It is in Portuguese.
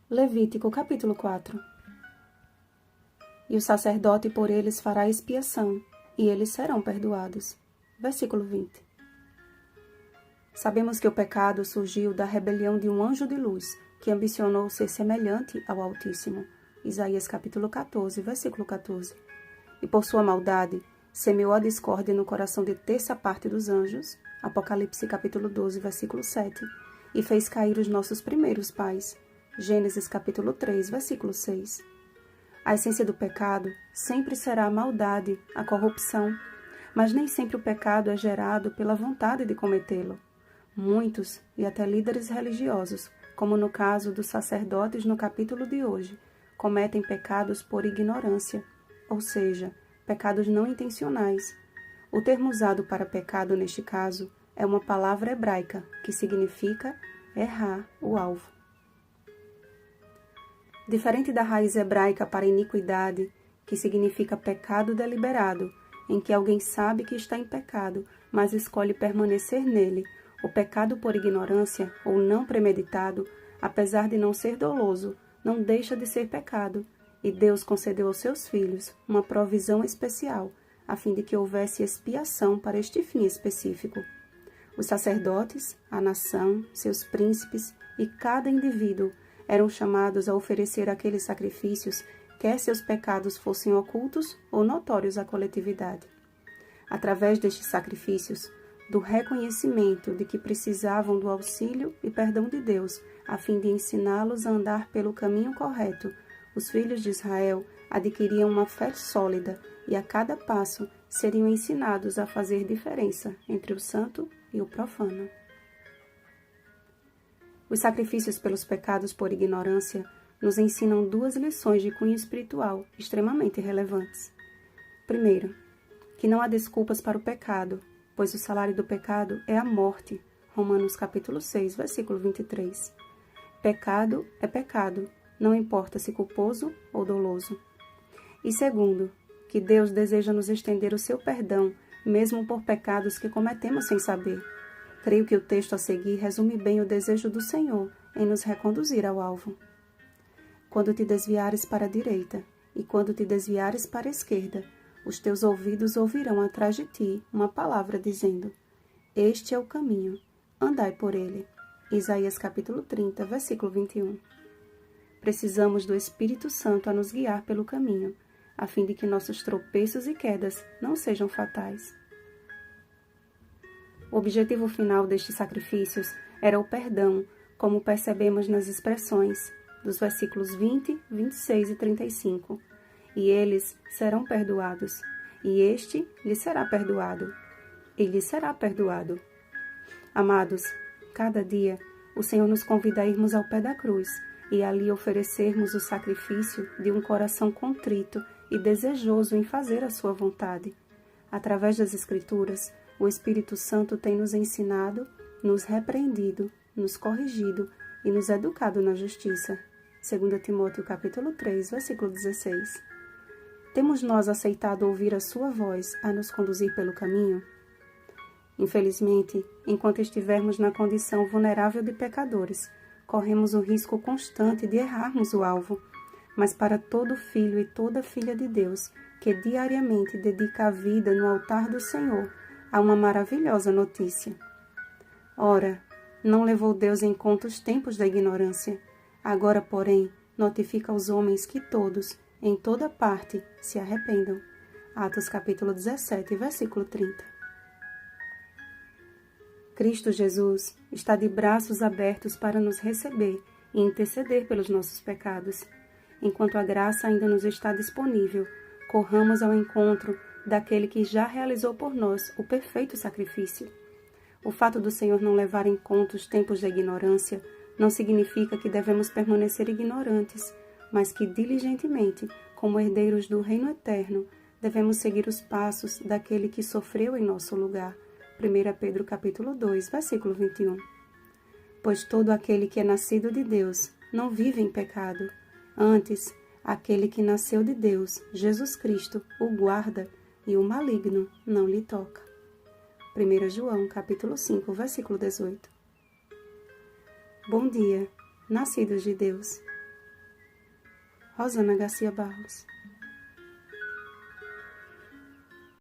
Levítico, capítulo 4. E o sacerdote por eles fará expiação, e eles serão perdoados. Versículo 20. Sabemos que o pecado surgiu da rebelião de um anjo de luz, que ambicionou ser semelhante ao Altíssimo. Isaías capítulo 14, versículo 14. E por sua maldade, semeou a discórdia no coração de terça parte dos anjos, Apocalipse capítulo 12, versículo 7, e fez cair os nossos primeiros pais, Gênesis capítulo 3, versículo 6. A essência do pecado sempre será a maldade, a corrupção, mas nem sempre o pecado é gerado pela vontade de cometê-lo. Muitos, e até líderes religiosos, como no caso dos sacerdotes no capítulo de hoje, cometem pecados por ignorância, ou seja, pecados não intencionais. O termo usado para pecado neste caso é uma palavra hebraica que significa errar o alvo. Diferente da raiz hebraica para iniquidade, que significa pecado deliberado, em que alguém sabe que está em pecado, mas escolhe permanecer nele, o pecado por ignorância ou não premeditado, apesar de não ser doloso, não deixa de ser pecado, e Deus concedeu aos seus filhos uma provisão especial, a fim de que houvesse expiação para este fim específico. Os sacerdotes, a nação, seus príncipes e cada indivíduo eram chamados a oferecer aqueles sacrifícios, quer seus pecados fossem ocultos ou notórios à coletividade. Através destes sacrifícios, do reconhecimento de que precisavam do auxílio e perdão de Deus, a fim de ensiná-los a andar pelo caminho correto, os filhos de Israel adquiriam uma fé sólida e a cada passo seriam ensinados a fazer diferença entre o santo e o profano. Os sacrifícios pelos pecados por ignorância nos ensinam duas lições de cunho espiritual extremamente relevantes. Primeiro, que não há desculpas para o pecado, pois o salário do pecado é a morte. Romanos capítulo 6, versículo 23. Pecado é pecado, não importa se culposo ou doloso. E segundo, que Deus deseja nos estender o seu perdão, mesmo por pecados que cometemos sem saber. Creio que o texto a seguir resume bem o desejo do Senhor em nos reconduzir ao alvo. Quando te desviares para a direita e quando te desviares para a esquerda, os teus ouvidos ouvirão atrás de ti uma palavra dizendo: Este é o caminho, andai por ele. Isaías capítulo 30, versículo 21. Precisamos do Espírito Santo a nos guiar pelo caminho, a fim de que nossos tropeços e quedas não sejam fatais. O objetivo final destes sacrifícios era o perdão, como percebemos nas expressões dos versículos 20, 26 e 35. E eles serão perdoados, e este lhe será perdoado, e lhe será perdoado. Amados, cada dia o Senhor nos convida a irmos ao pé da cruz e ali oferecermos o sacrifício de um coração contrito e desejoso em fazer a sua vontade. Através das Escrituras, o Espírito Santo tem nos ensinado, nos repreendido, nos corrigido e nos educado na justiça. 2 Timóteo capítulo 3, versículo 16. Temos nós aceitado ouvir a sua voz a nos conduzir pelo caminho? Infelizmente, enquanto estivermos na condição vulnerável de pecadores, corremos o risco constante de errarmos o alvo. Mas para todo filho e toda filha de Deus, que diariamente dedica a vida no altar do Senhor, há uma maravilhosa notícia. Ora, não levou Deus em conta os tempos da ignorância. Agora, porém, notifica aos homens que todos, em toda parte, se arrependam. Atos capítulo 17, versículo 30. Cristo Jesus está de braços abertos para nos receber e interceder pelos nossos pecados. Enquanto a graça ainda nos está disponível, corramos ao encontro daquele que já realizou por nós o perfeito sacrifício. O fato do Senhor não levar em conta os tempos da ignorância não significa que devemos permanecer ignorantes, mas que diligentemente, como herdeiros do reino eterno, devemos seguir os passos daquele que sofreu em nosso lugar. 1 Pedro capítulo 2, versículo 21. Pois todo aquele que é nascido de Deus não vive em pecado. Antes, aquele que nasceu de Deus, Jesus Cristo, o guarda, e o maligno não lhe toca. 1 João capítulo 5, versículo 18. Bom dia, nascidos de Deus. Rosana Garcia Barros.